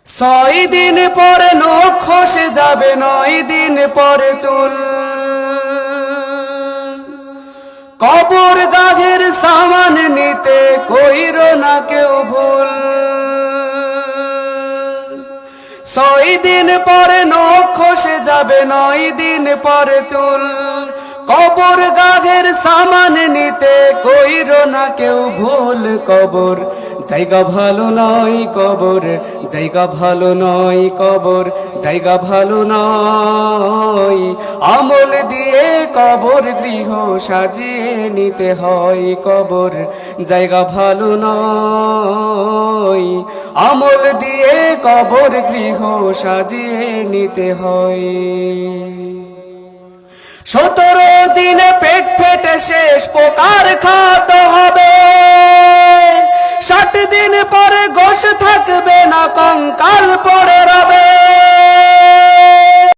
ছয় দিন পরে নখ খসে যাবে, 9 দিন পরে চুল। কবর গাঘের সামান নিতে কইরো না কেউ ভুল। 6 দিন পরে নখ খসে যাবে, 9 দিন পরে চুল। কবর গাঘের সামান নিতে কইরো না কেউ ভুল। কবর জায়গা ভালো নয়, কবর জায়গা ভালো নয়, কবর জায়গা ভালো নয়। আমল দিয়ে কবর গৃহ সাজিয়ে নিতে হয়, কবর জায়গা ভালো নয়। আমল দিয়ে কবর গৃহ সাজিয়ে নিতে হয়। 17 দিনে পেট ফেটে শেষ পোকার খাওয়াতে হবে। 60 দিন পরে গোশ থাকবে না, কঙ্কাল পড়ে